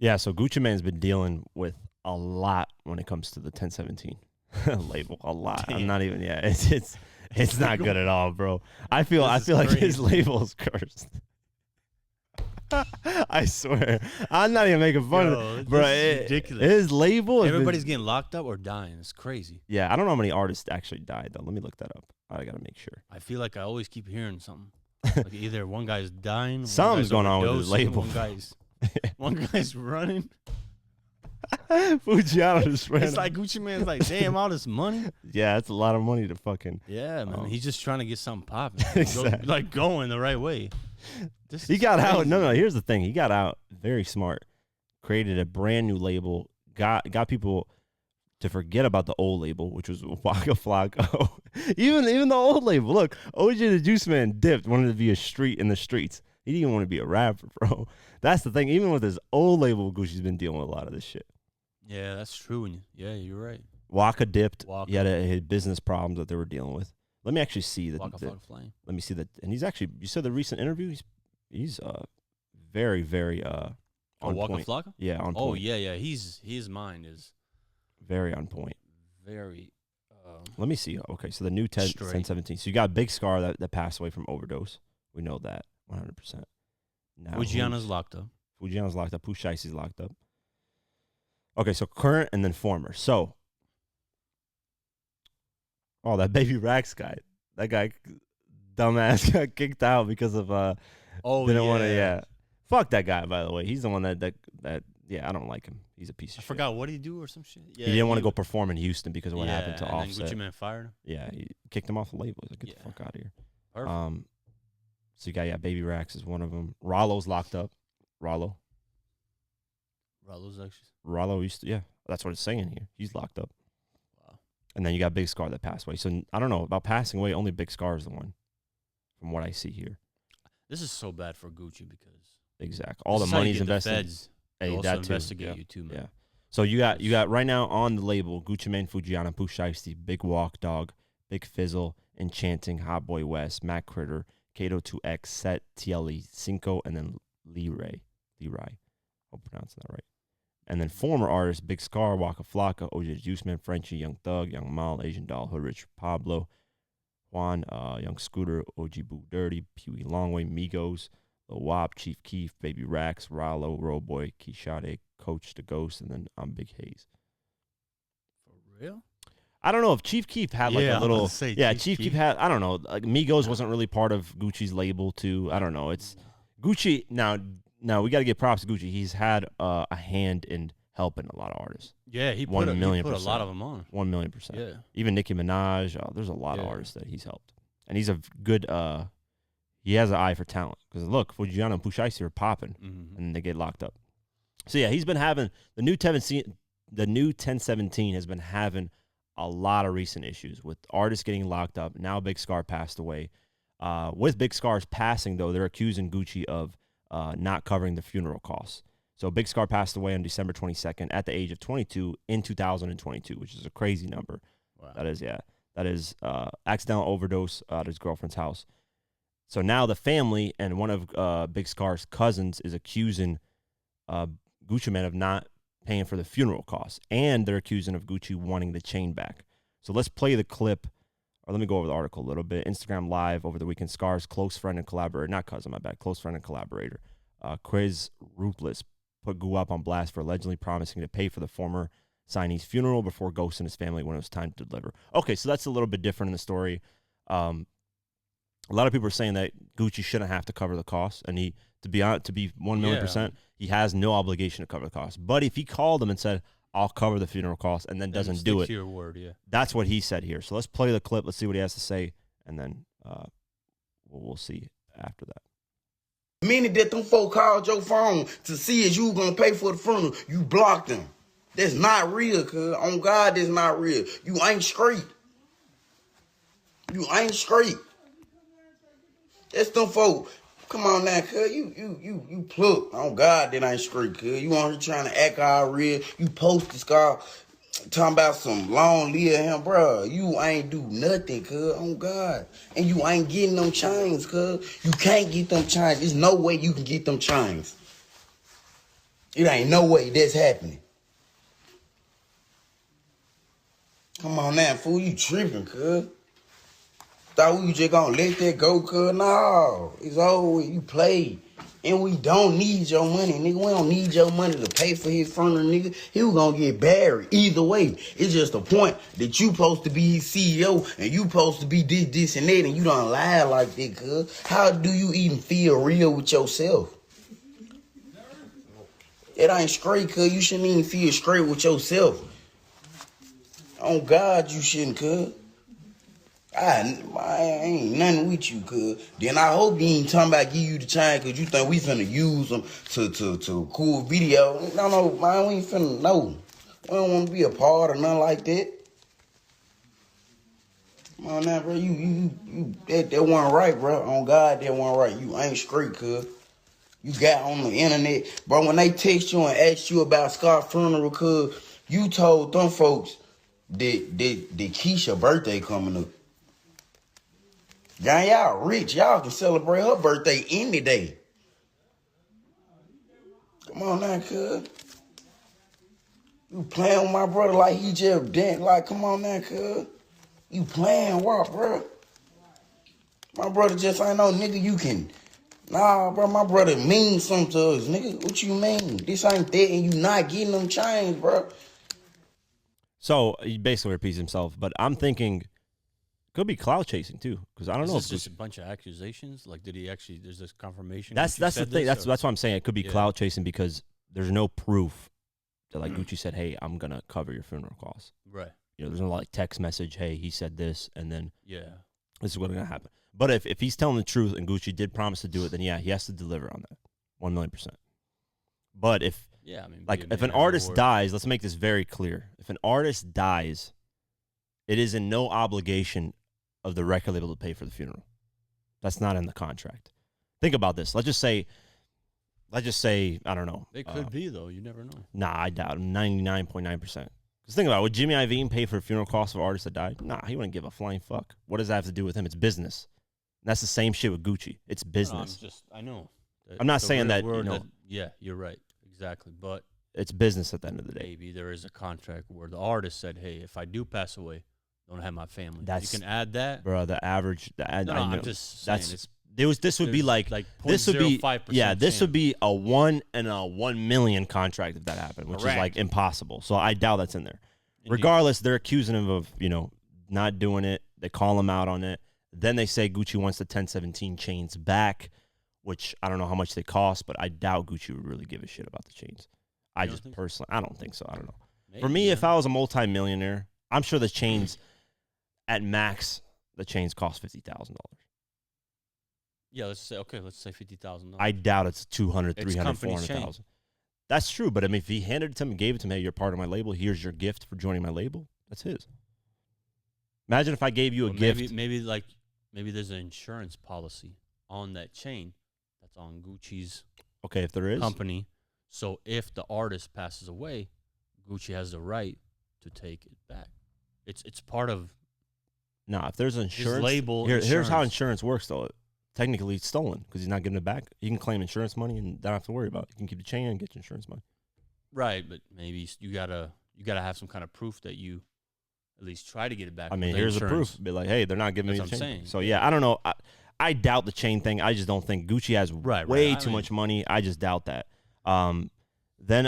Yeah, so Gucci Mane's been dealing with a lot when it comes to the 1017 label. A lot. I'm Damn. not even. Yeah, it's not good at all, bro. I feel This is like his crazy. label is cursed. I swear, I'm not even making fun of Yo, it, bro. this is ridiculous. His label. Everybody's getting locked up or dying. It's crazy. Yeah, I don't know how many artists actually died though. Let me look that up. I gotta make sure. I feel like I always keep hearing something. Like either one guy's dying, Something's going on with his overdosing, label. One guy's running. Fujiano just ran. It's like Gucci Mane's like, damn, all this money. Yeah, it's a lot of money to fucking. Yeah, man. He's just trying to get something popping. Exactly. Going the right way. He got out. No. Here's the thing. He got out very smart. Created a brand new label. Got people to forget about the old label, which was Waka Flocka. even the old label. Look, OJ the Juice Man dipped. Wanted to be a street in the streets. He didn't even want to be a rapper, bro. That's the thing. Even with his old label, Gucci's been dealing with a lot of this shit. Yeah, that's true. Yeah, you're right. Waka dipped. Waka. He had business problems that they were dealing with. Let me actually see Waka Flocka Flame. Let me see that. And he's actually. You said the recent interview. He's very very on Waka point. Flocka? Yeah, on point. Oh yeah. His mind is very on point. very. Let me see. Okay, so the new 1017. So you got Big Scarr that passed away from overdose. We know that 100%. Now Fujiano's locked up. Fujiano's locked up. Pooh Shicey's locked up. Okay, so current and then former. So, that Baby Rax guy. That guy, dumbass, got kicked out because of didn't want to. Yeah, fuck that guy. By the way, he's the one that yeah, I don't like him. He's a piece of shit. I forgot what did he do or some shit. Yeah, he didn't want to go perform in Houston because of what happened to and Offset. then Gucci Man fired him. Yeah, he kicked him off the label. He's like, get the fuck out of here. Perfect. So you got Baby Rax is one of them. Rollo's locked up. Rollo's actually. Rollo used to, yeah, that's what it's saying here. He's locked up. Wow. And then you got Big Scarr that passed away. So I don't know about passing away. Only Big Scarr is the one, from what I see here. This is so bad for Gucci because exactly all the money's invested. The feds also that too. investigate you too, man. Yeah. So you got right now on the label Gucci Mane, Fujiano, Pooh Shiesty, Big Walk Dog, Big Fizzle, Enchanting, Hot Boy West, Mac Critter, Kato 2X, Set, TLE, Cinco, and then Lee Ray. Hope I'm pronouncing that right. And then former artists, Big Scarr, Waka Flocka, OJ Juice Man, Frenchie, Young Thug, Young Mal, Asian Doll, Hood Rich, Pablo, Juan, Young Scooter, OG Boo Dirty, Pee-wee Longway, Migos, Lil Wop, Chief Keef, Baby Rax, Rollo, Roboy, Keishade, Coach the Ghost, and then I'm Big Haze. For real? I don't know if Chief Keef had like a little. Chief Keef had. I don't know. Like Migos wasn't really part of Gucci's label too. I don't know. It's Gucci now. Now we got to give props to Gucci. He's had a hand in helping a lot of artists. Yeah, he put a lot of them on. 1,000,000%. Yeah. Even Nicki Minaj. There's a lot of artists that he's helped, and he's a good. He has an eye for talent because look, Fujiano and Pooh Shiesty are popping, and they get locked up. So yeah, he's been having the new 1017 has been having a lot of recent issues with artists getting locked up. Now Big Scarr passed away. With Big Scarr's passing, though, they're accusing Gucci of not covering the funeral costs. So Big Scarr passed away on December 22nd at the age of 22 in 2022, which is a crazy number. Wow. That is accidental overdose at his girlfriend's house. So now the family and one of Big Scarr's cousins is accusing Gucci Mane of not paying for the funeral costs, and they're accusing of Gucci wanting the chain back. So let's play the clip, or let me go over the article a little bit. Instagram Live over the weekend, Scarr's close friend and collaborator, not cousin, my bad, close friend and collaborator, Chris Ruthless, put Gu up on blast for allegedly promising to pay for the former signee's funeral before ghosting his family when it was time to deliver. Okay, so that's a little bit different in the story. A lot of people are saying that Gucci shouldn't have to cover the costs, and to be 1,000,000%, he has no obligation to cover the costs. But if he called them and said, "I'll cover the funeral costs," and then doesn't do it, to your word, yeah. That's what he said here. So let's play the clip. Let's see what he has to say, and then we'll see after that. Minute that them folk called your phone to see if you were gonna pay for the funeral, you blocked them. That's not real, cuz. On God, that's not real. You ain't straight. You ain't straight. That's them folk. Come on now, cuz. You pluck. On God, that ain't straight, cuz. You on here trying to act all real. You post this guy talking about some long live him, bro. You ain't do nothing, cuz. On God. And you ain't getting them chains, cuz. You can't get them chains. There's no way you can get them chains. It ain't no way that's happening. Come on now, fool, you tripping, cuz. Thought we was just gonna let that go, cuz. No, it's over. You played. And we don't need your money, nigga. We don't need your money to pay for his funeral, nigga. He was gonna get buried. Either way, it's just a point that you supposed to be his CEO and you supposed to be this, and that, and you don't lie like that, cuz. How do you even feel real with yourself? It ain't straight, cuz. You shouldn't even feel straight with yourself. On God, you shouldn't, cuz. I ain't nothing with you, cuz. Then I hope you ain't talking about give you the chain because you think we finna use them to cool video. No, man, we ain't finna, no. We don't want to be a part of nothing like that. Come on now, bro. That wasn't right, bro. On God, that wasn't right. You ain't straight, cuz. You got on the internet. Bro, when they text you and ask you about Scarr funeral, cuz, you told them folks that Keisha birthday coming up. Gang, y'all rich. Y'all can celebrate her birthday any day. Come on now, cuz. You playing with my brother like he just did. Like, come on now, cuz. You playing what, bro? My brother just ain't no nigga you can. Nah, bro, my brother means something to us, nigga. What you mean? This ain't that and you not getting them chains, bro. So he basically repeats himself, but I'm thinking could be cloud chasing too, because I don't know Is if this just a bunch of accusations? Like, did he actually? There's this confirmation. that's Gucci the said thing. this, That's what I'm saying. It could be Yeah. cloud chasing because there's no proof that like Gucci said, "Hey, I'm gonna cover your funeral costs." right. You know, there's no like text message, "Hey, he said this," and then Yeah. this is what's gonna happen. But if he's telling the truth and Gucci did promise to do it, then yeah, he has to deliver on that, 1,000,000%. But if Yeah. I mean, like be a if man an of your artist word. dies, let's make this very clear. If an artist dies, it is in no obligation of the record label to pay for the funeral. That's not in the contract. Think about this. Let's just say, I don't know. It could be though. You never know. Nah, I doubt 99.9%. Because think about it. Would Jimmy Iovine pay for funeral costs of artists that died? Nah, he wouldn't give a flying fuck. What does that have to do with him? It's business. And that's the same shit with Gucci. It's business. I know. I'm not It's a saying real that, word you know, yeah, you're right. Exactly. But it's business at the end of the day. maybe there is a contract where the artist said, "Hey, if I do pass away, don't have my family." That's- you can add that. Bro, the average, I know. I'm just saying That's, it's this would be there's like this would be this would be a 1 in a 1,000,000 contract if that happened, which is like Correct. impossible. So I doubt that's in there. Indeed. Regardless, they're accusing him of, you know, not doing it. They call him out on it. Then they say Gucci wants the 1017 chains back, which I don't know how much they cost, but I doubt Gucci would really give a shit about the chains. I don't just think so? personally, I don't think so. I don't know. Maybe, For me, if man. I was a multimillionaire, I'm sure the chains, at max, the chains cost $50,000. Yeah, let's say $50,000. I doubt it's 200, It's 300, company 400,000. That's true, but I mean, if he handed it to him and gave it to me, hey, you're part of my label. Here's your gift for joining my label. That's his. Imagine if I gave you a gift. Maybe there's an insurance policy on that chain that's on Gucci's Okay, if there is. company. So if the artist passes away, Gucci has the right to take it back. It's part of No, if there's insurance. label Here's how insurance. insurance works, though. Technically, it's stolen because he's not giving it back. You can claim insurance money and don't have to worry about it. You can keep the chain and get your insurance money. right, but maybe you gotta have some kind of proof that you at least try to get it back. I with mean, the here's insurance. the proof. Be like, hey, they're not giving That's me the what I'm chain. saying. So, yeah, I don't know. I doubt the chain thing. I just don't think Gucci has Right. way I too mean, much money. I just doubt that. Then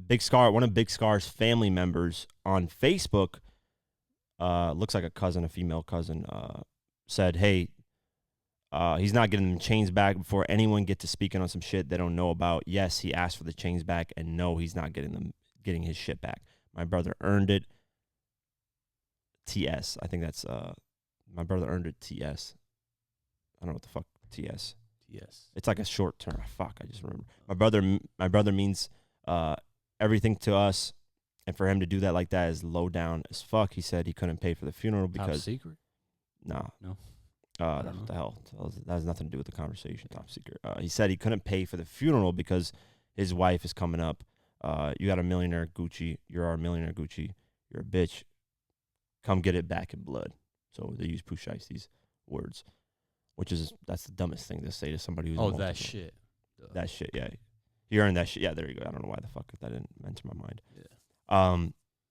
Big Scarr, one of Big Scarr's family members on Facebook, looks like a cousin, a female cousin, said, hey, he's not getting the chains back before anyone get to speaking on some shit they don't know about. Yes, he asked for the chains back, and no, he's not getting his shit back. My brother earned it. TS. I think that's my brother earned it. TS. I don't know what the fuck TS. Yes. It's like a short term. Fuck, I just remember. My brother means everything to us, and for him to do that like that is low down as fuck. He said he couldn't pay for the funeral Top because secret. nah. No. What don't the hell? That has nothing to do with the conversation. Top secret. He said he couldn't pay for the funeral because his wife is coming up. You got a millionaire Gucci. You're our millionaire Gucci. You're a bitch. Come get it back in blood. So they use Pooh Shiesty's words, that's the dumbest thing to say to somebody who's Oh, that shit. That shit, yeah. He earned that shit. Yeah, there you go. I don't know why the fuck that didn't enter my mind. Yeah.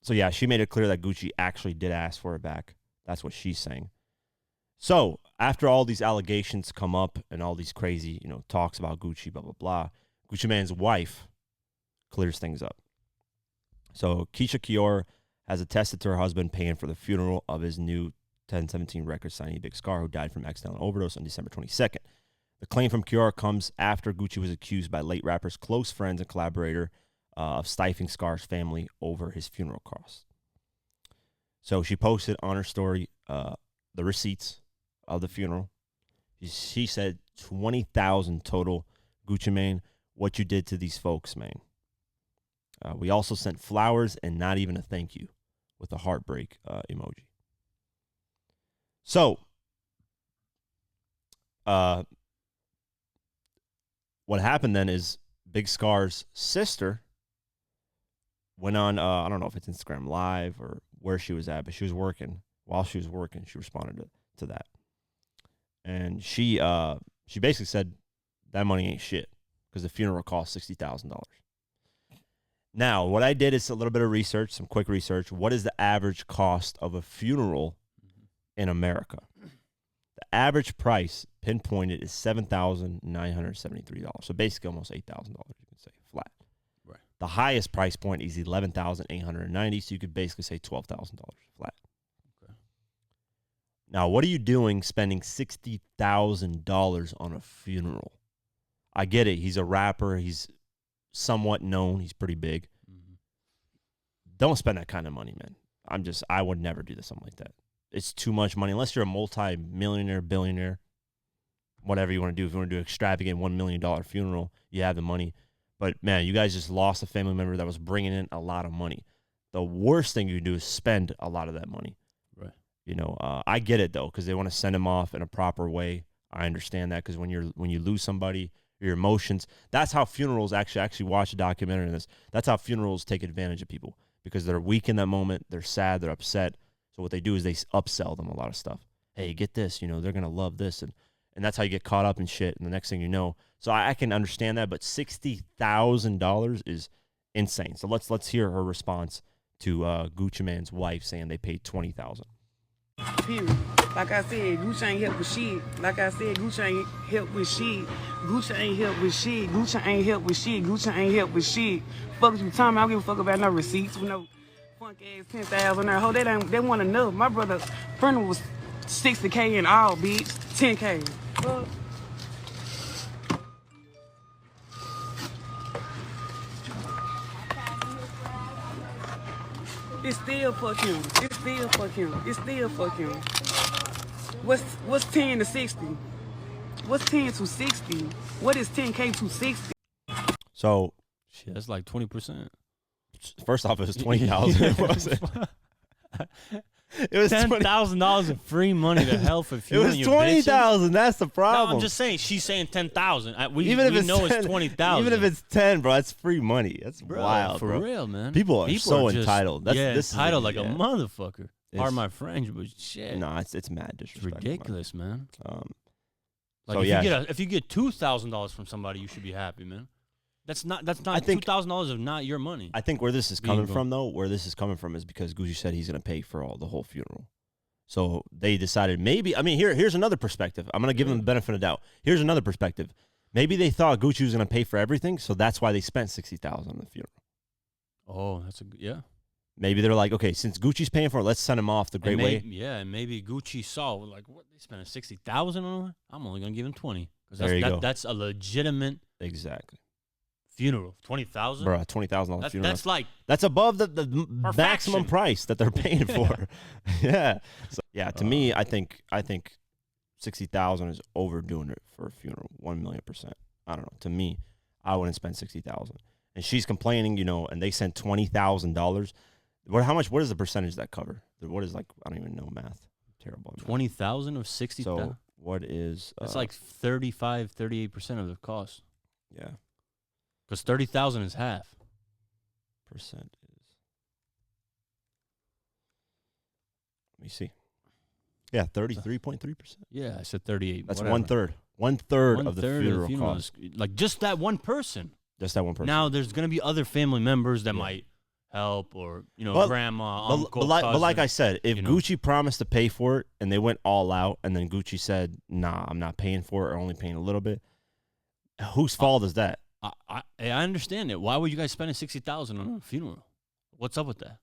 So yeah, she made it clear that Gucci actually did ask for it back. That's what she's saying. So after all these allegations come up and all these crazy, talks about Gucci, blah, blah, blah, Gucci Mane's wife clears things up. So Keisha Kior has attested to her husband paying for the funeral of his new 1017 record signee Big Scarr, who died from accidental overdose on December 22nd. The claim from Kior comes after Gucci was accused by late rapper's close friends and collaborator of stifling Scarr's family over his funeral costs. So she posted on her story the receipts of the funeral. She said 20,000 total. Gucci Mane, what you did to these folks, man. We also sent flowers and not even a thank you with a heartbreak emoji. So, what happened then is Big Scarr's sister went on, I don't know if it's Instagram Live or where she was at, but she was working. While she was working, she responded to that. And she basically said that money ain't shit because the funeral cost $60,000. Now, what I did is a little bit of research, some quick research. What is the average cost of a funeral in America? The average price pinpointed is $7,973. So basically almost $8,000, you can say, flat. Right. The highest price point is $11,890, so you could basically say $12,000 flat. Okay. Now, what are you doing spending $60,000 on a funeral? I get it. He's a rapper. He's somewhat known. He's pretty big. Mm-hmm. Don't spend that kind of money, man. I would never do something like that. It's too much money. Unless you're a multi-millionaire, billionaire, whatever you want to do. If you want to do an extravagant $1 million funeral, you have the money. But, man, you guys just lost a family member that was bringing in a lot of money. The worst thing you do is spend a lot of that money. Right. I get it, though, because they want to send him off in a proper way. I understand that because when you lose somebody, your emotions, that's how funerals actually watch a documentary on this. That's how funerals take advantage of people because they're weak in that moment. They're sad. They're upset. So what they do is they upsell them a lot of stuff. Hey, get this, they're going to love this. And that's how you get caught up in shit. And the next thing you know, so I can understand that, but $60,000 is insane. So let's hear her response to Gucci Mane's wife saying they paid $20,000. Period. Like I said, Gucci ain't help with shit. Like I said, Gucci ain't help with shit. Gucci ain't help with shit. Gucci ain't help with shit. Gucci ain't help with shit. Fuck you, Tommy. I don't give a fuck about no receipts with no funk ass 10,000 there. Ho, they want enough. My brother's funeral was 60K in all, bitch. 10K. Fuck. It's still fuck him. It's still fuck him. It's still fuck him. What's 10 to 60? What's 10 to 60? What is 10K to 60? So Shit, that's like 20%. first off, it was 20,000. It wasn't. It was $10,000 of free money to hell for It funeral. was 20,000. That's the problem. No, I'm just saying. She's saying 10,000. We even if it's know 10, it's 20,000. Even if it's 10, bro, that's free money. That's wild, for bro. real, man. People are so just, entitled. That's yeah, this entitled is, like a motherfucker. Pardon my French, but shit. No, it's mad It's disrespect. ridiculous, man. Like so if you get $2,000 from somebody, you should be happy, man. That's not $2,000 of not your money. I think where this is coming from, though, is because Gucci said he's going to pay for the whole funeral. So they decided maybe, here's another perspective. I'm going to give them the benefit of the doubt. Here's another perspective. Maybe they thought Gucci was going to pay for everything, so that's why they spent $60,000 on the funeral. Oh, yeah. Maybe they're like, okay, since Gucci's paying for it, let's send him off the great way. Yeah, and maybe Gucci saw like, what, they spending $60,000 on it? I'm only going to give him 20 There you go. That's a legitimate funeral. 20,000, bro. $20,000 funeral. That's above the maximum price that they're paying for. Yeah. So, to me, I think 60,000 is overdoing it for a funeral. 1,000,000%. I don't know. To me, I wouldn't spend 60,000. And she's complaining, and they sent $20,000. What is the percentage that cover? What is I don't even know math. I'm terrible. 20,000 of 60,000. So what is? That's like 38% of the cost. Yeah. Because 30,000 is half. Percent is. Let me see. Yeah, 33.3%. Yeah, I said 38. That's whatever. 1/3. 1/3 of the funeral cost. Like just that one person. Just that one person. Now there's gonna be other family members that Yeah. might help, or But- grandma, but, uncle, but like I cousin. said, if you know. Gucci promised to pay for it and they went all out, and then Gucci said, "Nah, I'm not paying for it, or only paying a little bit," whose fault is that? I understand it. Why were you guys spending $60,000 on a funeral? What's up with that?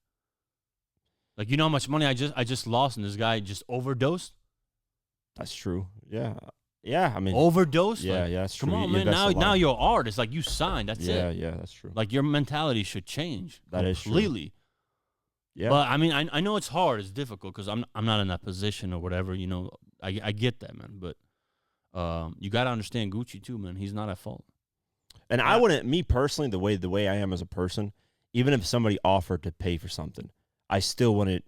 Like, you know how much money I just lost, and this guy just overdosed. That's true. Yeah, yeah. I mean, Overdosed. yeah, Like, yeah. That's true. come on, You man. invest a lot Now of- you're an artist. Like, you signed. That's yeah, it. yeah. That's true. Like, your mentality should change. That is true. completely. Yeah, But I mean, I know it's hard. It's difficult because I'm not in that position or whatever. You know, I get that, man. But you got to understand Gucci too, man. He's not at fault. and I wouldn't. Me personally, the way I am as a person, even if somebody offered to pay for something, I still wouldn't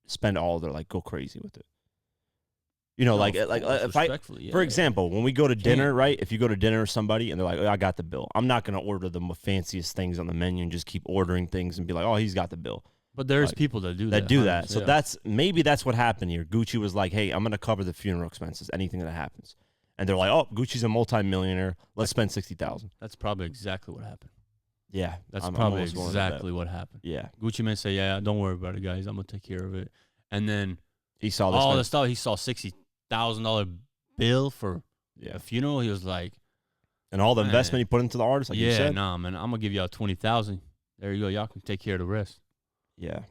spend all their like go crazy with it. You know, No, like of like course, if I. respectfully, yeah, For yeah. example, when we go to dinner, Can't. right? If you go to dinner with somebody and they're like, "Oh, I got the bill," I'm not gonna order the fanciest things on the menu and just keep ordering things and be like, "Oh, he's got the bill." But there's like, people that do that. That do that. 100%, So yeah. that's maybe that's what happened here. Gucci was like, "Hey, I'm gonna cover the funeral expenses, anything that happens," and they're like, "Oh, Gucci's a multimillionaire. Let's spend $60,000." That's probably exactly what happened. Yeah, That's I'm probably almost willing to bet. exactly what happened. Yeah, Gucci may say, "Yeah, don't worry about it, guys. I'm gonna take care of it." And then he saw this. all the stuff, he saw $60,000 bill for Yeah, a funeral. He was like, and all the Man. investment he put into the artist, like you "Yeah, said. nah, man. I'm gonna give y'all 20,000. There you go. Y'all can take care of the rest." Yeah.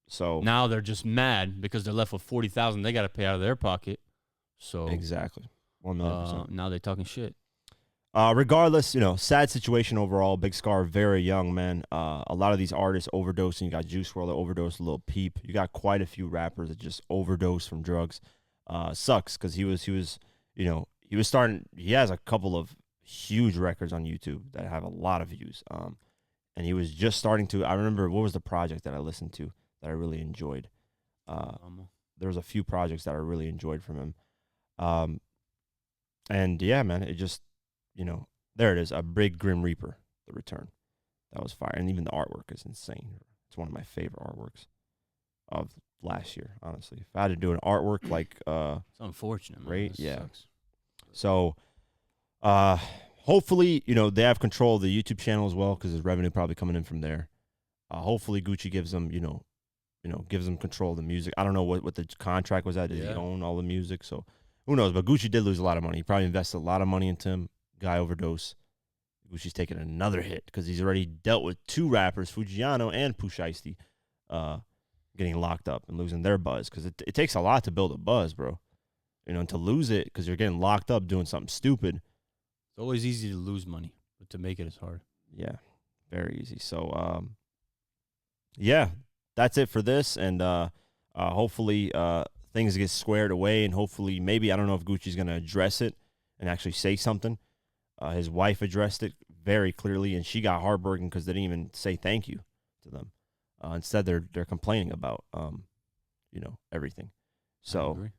So Now they're just mad because they're left with 40,000. They got to pay out of their pocket. So exactly, 1,000,000%. now they're talking shit. Regardless, sad situation overall. Big Scarr, very young, man. A lot of these artists overdosing. You got Juice WRLD that overdosed, Lil Peep. You got quite a few rappers that just overdose from drugs. Sucks because he was starting. He has a couple of huge records on YouTube that have a lot of views. And he was just starting to. I remember what was the project that I listened to that I really enjoyed. There was a few projects that I really enjoyed from him. And yeah, man, it just. There it is, a Big Grim Reaper, The Return. That was fire. And even the artwork is insane. It's one of my favorite artworks of last year, honestly. If I had to do an artwork like It's unfortunate, man. Right? This Yeah. sucks. so hopefully, they have control of the YouTube channel as well because there's revenue probably coming in from there. Hopefully Gucci gives them, gives them control of the music. I don't know what the contract was at. Does he Yeah. own all the music? So who knows? But Gucci did lose a lot of money. He probably invested a lot of money into him. Guy overdose. Gucci's taking another hit because he's already dealt with two rappers, Fujiano and Pooh Shiesty, getting locked up and losing their buzz because it takes a lot to build a buzz, bro. And to lose it because you're getting locked up doing something stupid. It's always easy to lose money, but to make it is hard. Yeah, very easy. So, yeah, that's it for this. And hopefully things get squared away. And hopefully maybe, I don't know if Gucci's going to address it and actually say something. His wife addressed it very clearly, and she got heartbroken because they didn't even say thank you to them. Instead, they're complaining about, everything. I So, agree.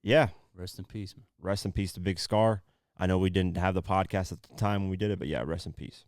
yeah, Rest in peace, man. rest in peace to Big Scarr. I know we didn't have the podcast at the time when we did it, but yeah, rest in peace.